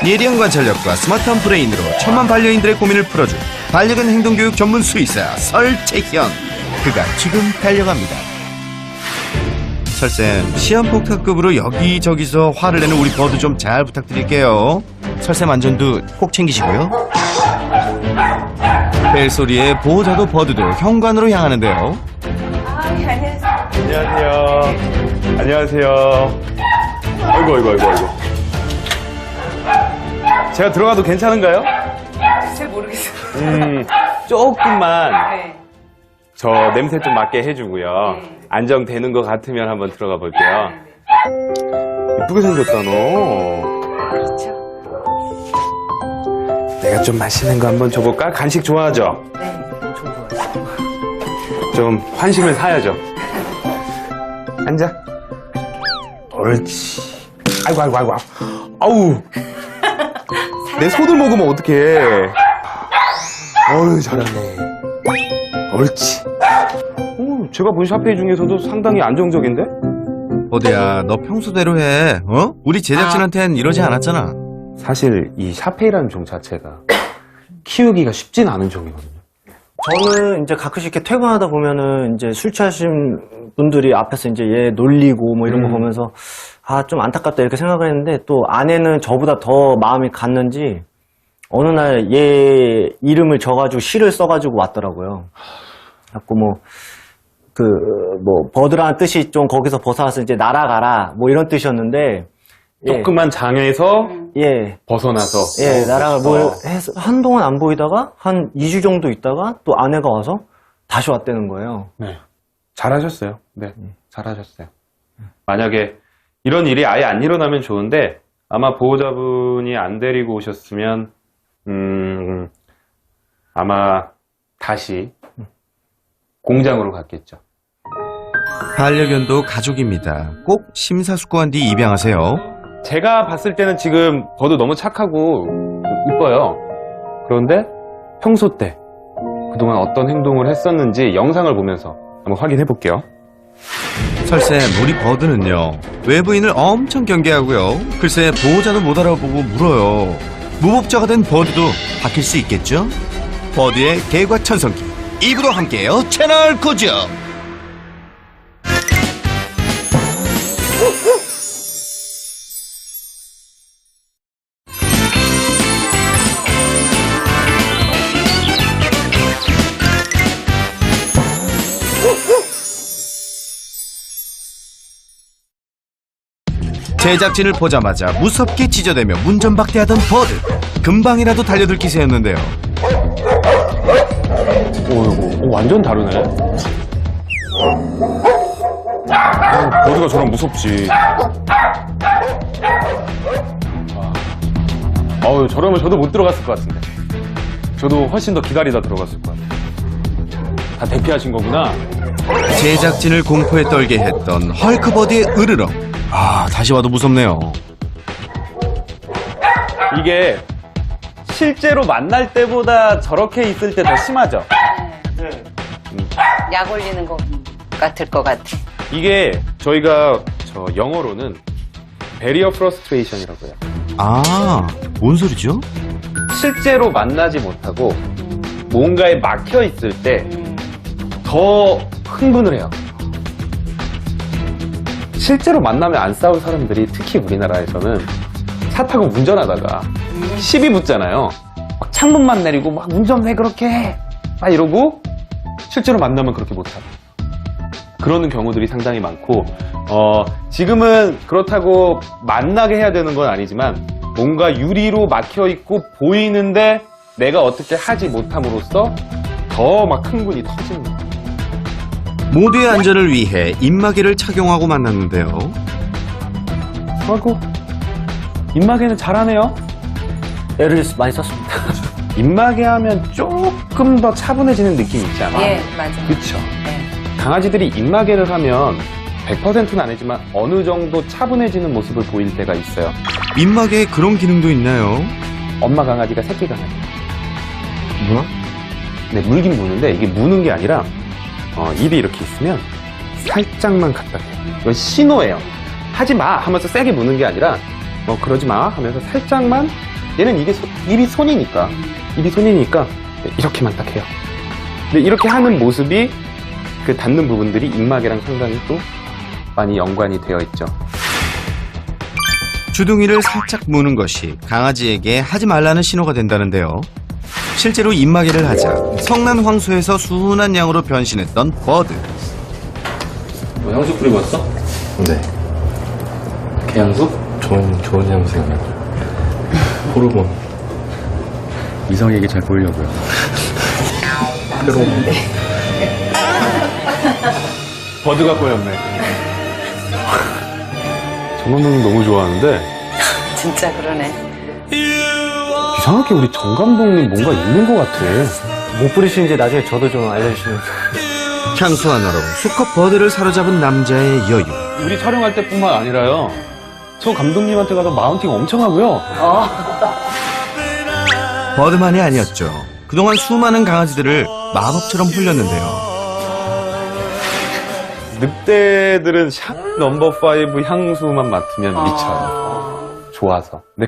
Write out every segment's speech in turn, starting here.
예리한 관찰력과 스마트한 브레인으로 천만 반려인들의 고민을 풀어줄 반려견 행동교육 전문 수의사 설채현. 그가 지금 달려갑니다. 설쌤, 시한폭탄급으로 여기저기서 화를 내는 우리 버드 좀 잘 부탁드릴게요. 설쌤 안전도 꼭 챙기시고요. 벨소리에 보호자도 버드도 현관으로 향하는데요. 안녕하세요. 안녕하세요. 아이고. 제가 들어가도 괜찮은가요? 잘 모르겠어요. 조금만 네. 저 냄새 좀 맡게 해주고요. 네. 안정되는 것 같으면 한번 들어가 볼게요. 네. 예쁘게 생겼다, 너. 그렇죠. 내가 좀 맛있는 거 한번 줘볼까? 간식 좋아하죠? 네. 엄청 좋아요. 좀 환심을 사야죠. 앉아. 옳지. 아이고. 아우. 내 손을 먹으면 어떡해. 어휴, 잘하네. 옳지. 오, 제가 본 샤페이 중에서도 상당히 안정적인데? 버드야, 너 평소대로 해. 어? 우리 제작진한텐 이러지 않았잖아. 사실 이 샤페이라는 종 자체가 키우기가 쉽진 않은 종이거든요. 저는 이제 가끔씩 이렇게 퇴근하다 보면은 이제 술 취하신 분들이 앞에서 이제 얘 놀리고 뭐 이런 거 보면서 아, 좀 안타깝다 이렇게 생각을 했는데 또 아내는 저보다 더 마음이 갔는지 어느 날 얘 이름을 적어가지고 시를 써가지고 왔더라고요. 자꾸 버드라는 뜻이 좀 거기서 벗어나서 이제 날아가라 뭐 이런 뜻이었는데 조그만 장에서 예. 벗어나서 예, 나라가 뭘 해서 한동안 안 보이다가 한 2주 정도 있다가 또 아내가 와서 다시 왔다는 거예요. 네. 잘하셨어요. 네, 잘하셨어요. 만약에 이런 일이 아예 안 일어나면 좋은데 아마 보호자분이 안 데리고 오셨으면 아마 다시 공장으로 갔겠죠. 반려견도 가족입니다. 꼭 심사숙고한 뒤 입양하세요. 제가 봤을 때는 지금 버드 너무 착하고 이뻐요. 그런데 평소 때 그동안 어떤 행동을 했었는지 영상을 보면서 한번 확인해 볼게요. 설쌤, 우리 버드는요, 외부인을 엄청 경계하고요. 글쎄, 보호자도 못 알아보고 물어요. 무법자가 된 버드도 바뀔 수 있겠죠? 버드의 개과천선기 2부도 함께해요. 채널 고정. 제작진을 보자마자 무섭게 찢어대며 문전박대하던 버드. 금방이라도 달려들 기세였는데요. 오, 완전 다르네. 버드가 저랑 무섭지. 저러면 저도 못 들어갔을 것 같은데. 저도 훨씬 더 기다리다 들어갔을 것 같아요. 다 대피하신 거구나. 제작진을 공포에 떨게 했던 헐크버드의 으르렁. 아, 다시 와도 무섭네요. 이게 실제로 만날 때보다 저렇게 있을 때 더 심하죠? 약 올리는 것 같을 것 같아. 이게 저희가 영어로는 베리어 프러스트레이션이라고 해요. 아, 뭔 소리죠? 실제로 만나지 못하고 뭔가에 막혀 있을 때 더 흥분을 해요. 실제로 만나면 안 싸울 사람들이 특히 우리나라에서는 차 타고 운전하다가 시비 붙잖아요. 막 창문만 내리고 막 운전 왜 그렇게 해? 막 이러고 실제로 만나면 그렇게 못하고 그러는 경우들이 상당히 많고 지금은 그렇다고 만나게 해야 되는 건 아니지만 뭔가 유리로 막혀 있고 보이는데 내가 어떻게 하지 못함으로써 더 막 흥분이 터지는 거예요. 모두의 안전을 위해 입마개를 착용하고 만났는데요. 아이고, 입마개는 잘하네요. 애를 많이 썼습니다. 입마개 하면 조금 더 차분해지는 느낌이 있지 않아요? 예, 맞아요. 그쵸? 네. 강아지들이 입마개를 하면 100%는 아니지만 어느 정도 차분해지는 모습을 보일 때가 있어요. 입마개에 그런 기능도 있나요? 엄마 강아지가 새끼 강아지. 뭐야? 네, 물긴 무는데 이게 무는 게 아니라 입이 이렇게 있으면 살짝만 갖다 대요. 이건 신호예요. 하지 마 하면서 세게 무는 게 아니라 그러지 마 하면서 살짝만 얘는 입이 손이니까 이렇게만 딱 해요. 근데 이렇게 하는 모습이 그 닿는 부분들이 입막이랑 상당히 또 많이 연관이 되어 있죠. 주둥이를 살짝 무는 것이 강아지에게 하지 말라는 신호가 된다는데요. 실제로 입마개를 하자 성난 황소에서 순한 양으로 변신했던 버드. 향수 뿌리고 왔어? 네. 개향수? 좋은 향수가 나요. 호르몬. 이성에게 잘 보이려고요. 버드가 꼬였네. 정 감독님 너무 좋아하는데 진짜 그러네. 이상하게 우리 정 감독님 뭔가 있는 것 같아. 못 부리시는지 나중에 저도 좀 알려주시면. 향수 하나로 수컷 버드를 사로잡은 남자의 여유. 우리 촬영할 때뿐만 아니라요. 저 감독님한테 가서 마운팅 엄청 하고요. 버드만이 아니었죠. 그동안 수많은 강아지들을 마법처럼 훌렸는데요. 늑대들은 샵 넘버 5 향수만 맡으면 미쳐요. 좋아서. 근데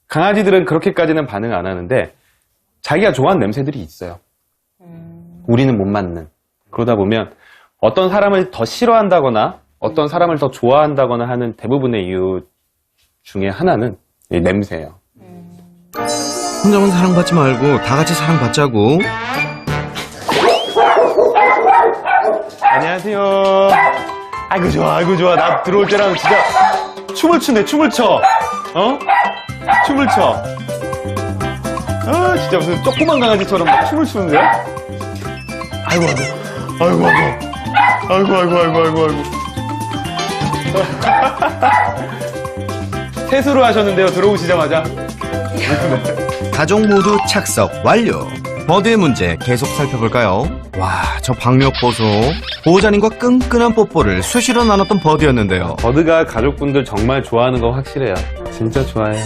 강아지들은 그렇게까지는 반응 안 하는데 자기가 좋아하는 냄새들이 있어요. 우리는 못 맡는. 그러다 보면 어떤 사람을 더 싫어한다거나 어떤 사람을 더 좋아한다거나 하는 대부분의 이유 중에 하나는 이 냄새예요. 혼자만 사랑받지 말고 다 같이 사랑받자고. 안녕하세요. 아이고 좋아. 나 들어올 때랑 진짜 춤을 추네. 춤을 춰. 아 진짜 무슨 조그만 강아지처럼 막 춤을 추는데? 아이고. 세수를 하셨는데요. 들어오시자마자. 가족 모두 착석 완료. 버드의 문제 계속 살펴볼까요? 와, 저 박력 보소. 보호자님과 끈끈한 뽀뽀를 수시로 나눴던 버드였는데요. 버드가 가족분들 정말 좋아하는 거 확실해요. 진짜 좋아해요.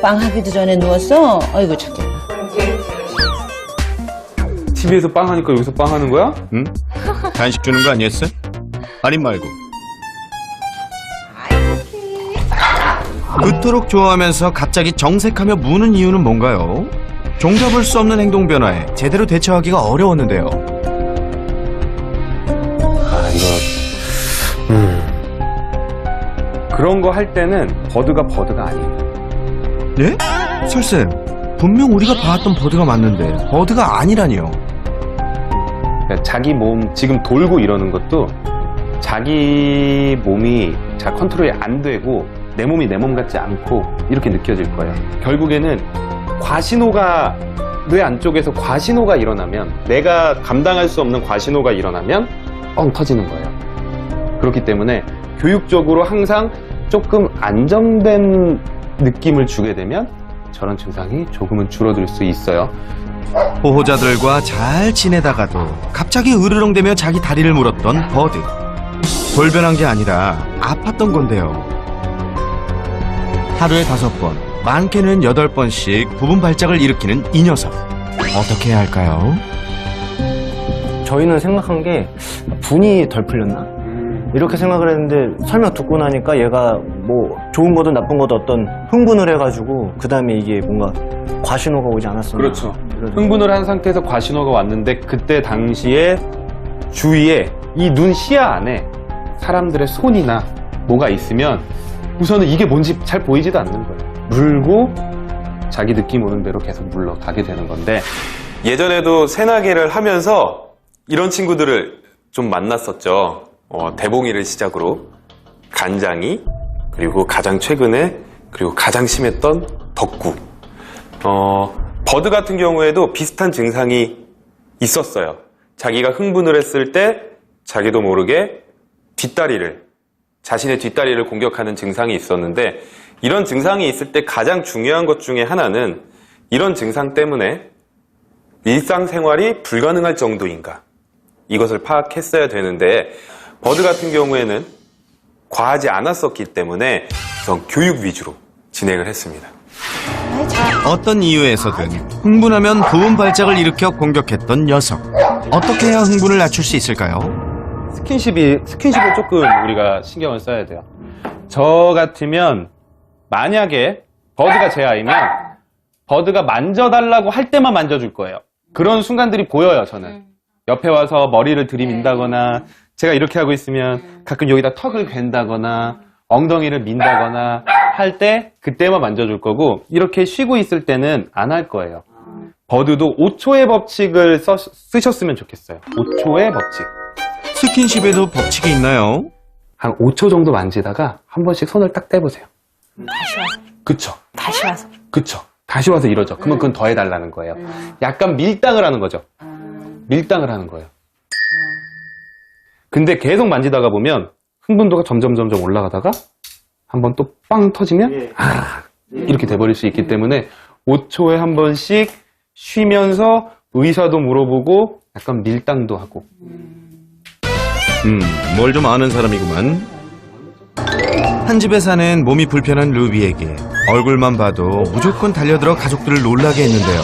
빵 하기도 전에 누웠어? 아이고 착해. TV에서 빵 하니까 여기서 빵 하는 거야? 응? 간식 주는 거 아니었어? 아님 말고. 그토록 좋아하면서 갑자기 정색하며 무는 이유는 뭔가요? 종잡을 수 없는 행동 변화에 제대로 대처하기가 어려웠는데요. 그런 거 할 때는 버드가 아니에요. 네? 설쌤, 분명 우리가 봐왔던 버드가 맞는데 버드가 아니라니요. 그러니까 자기 몸 지금 돌고 이러는 것도 자기 몸이 잘 컨트롤이 안 되고 내 몸이 내 몸 같지 않고 이렇게 느껴질 거예요. 결국에는 과신호가 뇌 안쪽에서 과신호가 일어나면 내가 감당할 수 없는 과신호가 일어나면 뻥 터지는 거예요. 그렇기 때문에 교육적으로 항상 조금 안정된 느낌을 주게 되면 저런 증상이 조금은 줄어들 수 있어요. 보호자들과 잘 지내다가도 갑자기 으르렁대며 자기 다리를 물었던 버드. 돌변한 게 아니라 아팠던 건데요. 하루에 5번, 많게는 8번씩 부분 발작을 일으키는 이 녀석. 어떻게 해야 할까요? 저희는 생각한 게 분이 덜 풀렸나? 이렇게 생각을 했는데 설명 듣고 나니까 얘가 뭐 좋은 거든 나쁜 거든 어떤 흥분을 해가지고 그 다음에 이게 뭔가 과신호가 오지 않았었나. 그렇죠. 흥분을 한 상태에서 과신호가 왔는데 그때 당시에 주위에 이 눈 시야 안에 사람들의 손이나 뭐가 있으면 우선은 이게 뭔지 잘 보이지도 않는 거예요. 물고 자기 느낌 오는 대로 계속 물러가게 되는 건데 예전에도 새나개를 하면서 이런 친구들을 좀 만났었죠. 대봉이를 시작으로 간장이, 그리고 가장 최근에, 그리고 가장 심했던 덕구. 버드 같은 경우에도 비슷한 증상이 있었어요. 자기가 흥분을 했을 때 자기도 모르게 자신의 뒷다리를 공격하는 증상이 있었는데, 이런 증상이 있을 때 가장 중요한 것 중에 하나는 이런 증상 때문에 일상생활이 불가능할 정도인가, 이것을 파악했어야 되는데 버드 같은 경우에는 과하지 않았었기 때문에 우선 교육 위주로 진행을 했습니다. 어떤 이유에서든 흥분하면 부분 발작을 일으켜 공격했던 녀석. 어떻게 해야 흥분을 낮출 수 있을까요? 스킨십을 조금 우리가 신경을 써야 돼요. 저 같으면 만약에 버드가 제 아이면 버드가 만져달라고 할 때만 만져줄 거예요. 그런 순간들이 보여요, 저는. 옆에 와서 머리를 들이민다거나 제가 이렇게 하고 있으면 가끔 여기다 턱을 괜다거나 엉덩이를 민다거나 할 때 그때만 만져줄 거고 이렇게 쉬고 있을 때는 안 할 거예요. 버드도 5초의 법칙을 쓰셨으면 좋겠어요. 5초의 법칙. 스킨십에도 법칙이 있나요? 한 5초 정도 만지다가 한 번씩 손을 딱 떼보세요. 다시 와서. 그쵸? 다시 와서. 그쵸? 다시 와서 이러죠. 그러면 그건 더 해달라는 거예요. 약간 밀당을 하는 거죠. 밀당을 하는 거예요. 근데 계속 만지다가 보면 흥분도가 점점 올라가다가 한번 또 빵 터지면 이렇게 돼버릴 수 있기 때문에 5초에 한 번씩 쉬면서 의사도 물어보고 약간 밀당도 하고. 뭘 좀 아는 사람이구만. 한 집에 사는 몸이 불편한 루비에게 얼굴만 봐도 무조건 달려들어 가족들을 놀라게 했는데요.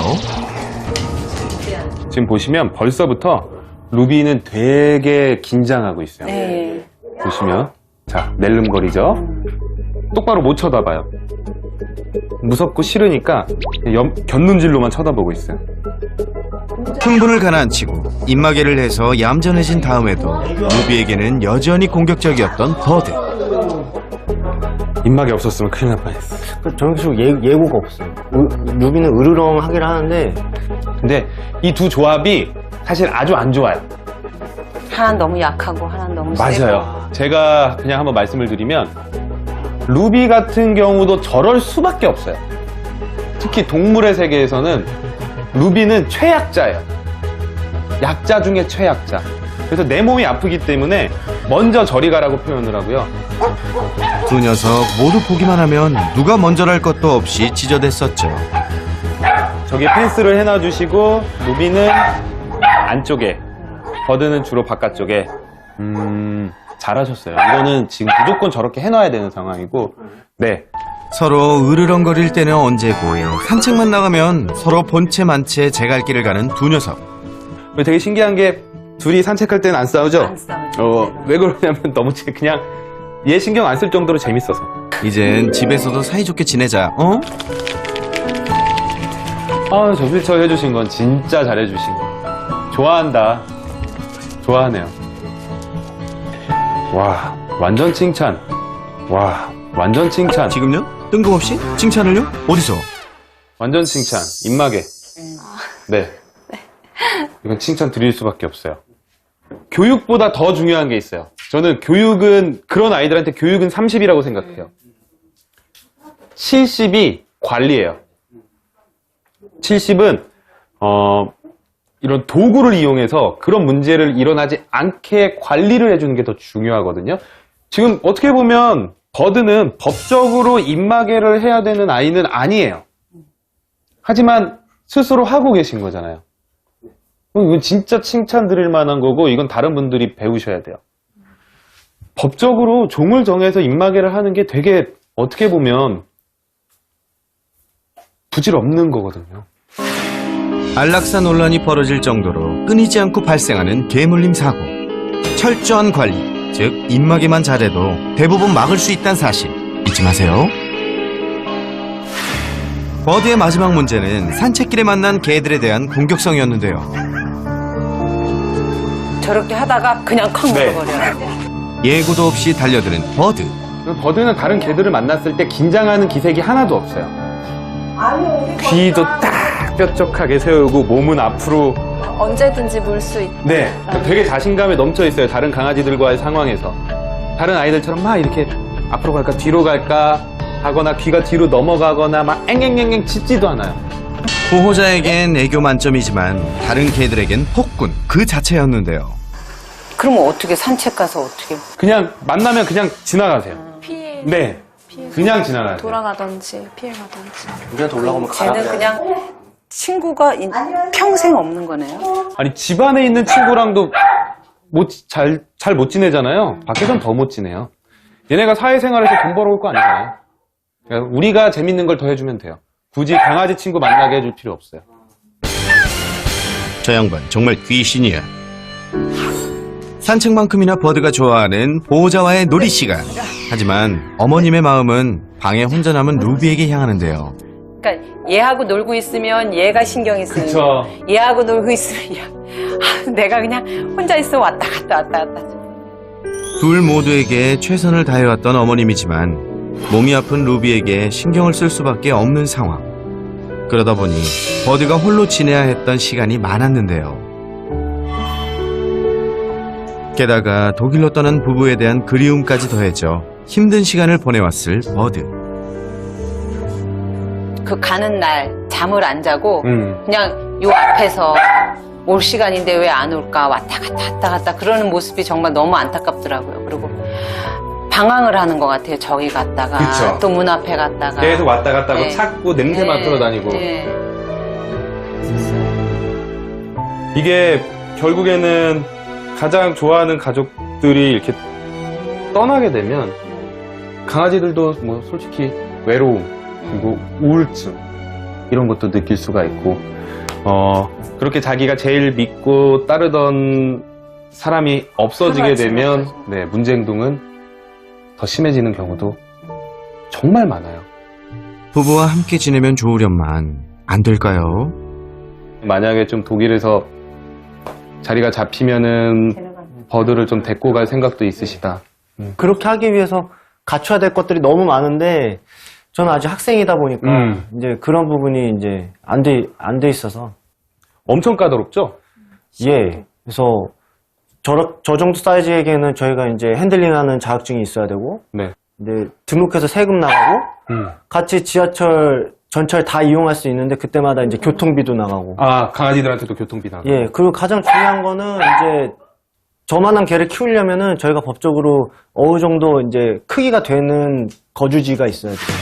지금 보시면 벌써부터 루비는 되게 긴장하고 있어요. 네. 보시면 자 낼름거리죠. 똑바로 못 쳐다봐요. 무섭고 싫으니까 곁눈질로만 쳐다보고 있어요. 흥분을 가라앉히고 입마개를 해서 얌전해진 다음에도 루비에게는 여전히 공격적이었던 버드. 입막이 없었으면 큰일 날 뻔했어. 저런 식으로 예고가 없어요. 루비는 으르렁하긴 하는데 근데 이 두 조합이 사실 아주 안 좋아요. 하나는 너무 약하고 하나는 너무 세고. 맞아요. 제가 그냥 한번 말씀을 드리면 루비 같은 경우도 저럴 수밖에 없어요. 특히 동물의 세계에서는 루비는 최약자예요. 약자 중에 최약자. 그래서 내 몸이 아프기 때문에 먼저 저리 가라고 표현을 하고요. 두 녀석 모두 보기만 하면 누가 먼저랄 것도 없이 찢어댔었죠. 저기 펜스를 해놔주시고 루비는 안쪽에, 버드는 주로 바깥쪽에. 잘하셨어요. 이거는 지금 무조건 저렇게 해놔야 되는 상황이고. 네. 서로 으르렁거릴 때는 언제고 산책만 나가면 서로 본체 만체 제 갈 길을 가는 두 녀석. 되게 신기한 게 둘이 산책할 때는 안 싸우죠? 안 싸우죠. 왜 그러냐면 너무 그냥 얘 신경 안 쓸 정도로 재밌어서. 이젠 집에서도 사이좋게 지내자. 어? 저 필터 해주신 건 진짜 잘해주신 거. 좋아한다. 좋아하네요. 와, 완전 칭찬. 와, 완전 칭찬. 지금요? 뜬금없이? 칭찬을요? 어디서? 완전 칭찬. 입마개. 네. 이건 칭찬 드릴 수밖에 없어요. 교육보다 더 중요한 게 있어요. 저는 그런 아이들한테 교육은 30이라고 생각해요. 70이 관리예요. 70은 이런 도구를 이용해서 그런 문제를 일어나지 않게 관리를 해주는 게 더 중요하거든요. 지금 어떻게 보면 버드는 법적으로 입마개를 해야 되는 아이는 아니에요. 하지만 스스로 하고 계신 거잖아요. 이건 진짜 칭찬 드릴 만한 거고 이건 다른 분들이 배우셔야 돼요. 법적으로 종을 정해서 입마개를 하는 게 되게 어떻게 보면 부질없는 거거든요. 안락사 논란이 벌어질 정도로 끊이지 않고 발생하는 개물림 사고. 철저한 관리, 즉 입마개만 잘해도 대부분 막을 수 있다는 사실 잊지 마세요. 버드의 마지막 문제는 산책길에 만난 개들에 대한 공격성이었는데요. 저렇게 하다가 그냥 콱 네. 물어버려요. 예고도 없이 달려드는 버드. 버드는 다른 개들을 만났을 때 긴장하는 기색이 하나도 없어요. 귀도 딱 뾰족하게 세우고 몸은 앞으로. 언제든지 물 수 있다. 네, 되게 자신감에 넘쳐 있어요. 다른 강아지들과의 상황에서. 다른 아이들처럼 막 이렇게 앞으로 갈까 뒤로 갈까 하거나 귀가 뒤로 넘어가거나 막 앵앵앵앵 짖지도 않아요. 보호자에겐 애교 만점이지만 다른 개들에겐 폭군 그 자체였는데요. 그러면 어떻게 산책 가서 어떻게? 그냥 만나면 그냥 지나가세요. 피해. 네, 그냥 지나가세요. 돌아가든지 피해가든지. 우리한테 올라가면 가라. 쟤는 그냥 친구가 평생 없는 거네요. 아니 집 안에 있는 친구랑도 잘 못 지내잖아요. 밖에선 더 못 지내요. 얘네가 사회생활에서 돈 벌어올 거 아니잖아요. 그러니까 우리가 재밌는 걸 더 해주면 돼요. 굳이 강아지 친구 만나게 해줄 필요 없어요. 저 양반 정말 귀신이야. 산책만큼이나 버드가 좋아하는 보호자와의 놀이 시간. 하지만 어머님의 마음은 방에 혼자 남은 루비에게 향하는데요. 그러니까 얘하고 놀고 있으면 얘가 신경이 쓰이고 얘하고 놀고 있으면 내가 그냥 혼자 있어 왔다 갔다. 둘 모두에게 최선을 다해왔던 어머님이지만 몸이 아픈 루비에게 신경을 쓸 수밖에 없는 상황. 그러다 보니 버드가 홀로 지내야 했던 시간이 많았는데요. 게다가 독일로 떠난 부부에 대한 그리움까지 더해져 힘든 시간을 보내왔을 버드. 그 가는 날 잠을 안 자고 음. 그냥 요 앞에서 올 시간인데 왜 안 올까 왔다 갔다 그러는 모습이 정말 너무 안타깝더라고요. 그리고 방황을 하는 것 같아요. 저기 갔다가 그쵸. 또 문 앞에 갔다가 계속 왔다 갔다 하고 네. 찾고 냄새 네. 맡으러 다니고. 네. 이게 결국에는 가장 좋아하는 가족들이 이렇게 떠나게 되면 강아지들도 뭐 솔직히 외로움 그리고 우울증 이런 것도 느낄 수가 있고 그렇게 자기가 제일 믿고 따르던 사람이 없어지게 되면 네, 문제 행동은 더 심해지는 경우도 정말 많아요. 부부와 함께 지내면 좋으련만 안 될까요? 만약에 좀 독일에서 자리가 잡히면은 버드를 좀 데리고 갈 생각도 있으시다. 그렇게 하기 위해서 갖춰야 될 것들이 너무 많은데 저는 아직 학생이다 보니까 이제 그런 부분이 이제 안 돼 있어서 엄청 까다롭죠? 예. 그래서 저 정도 사이즈에게는 저희가 이제 핸들링하는 자격증이 있어야 되고 네. 이제 등록해서 세금 나가고 같이 지하철 전철 다 이용할 수 있는데 그때마다 이제 교통비도 나가고 아, 강아지들한테도 교통비 나가. 예. 그리고 가장 중요한 거는 이제 저만한 개를 키우려면은 저희가 법적으로 어느 정도 이제 크기가 되는 거주지가 있어야 돼요.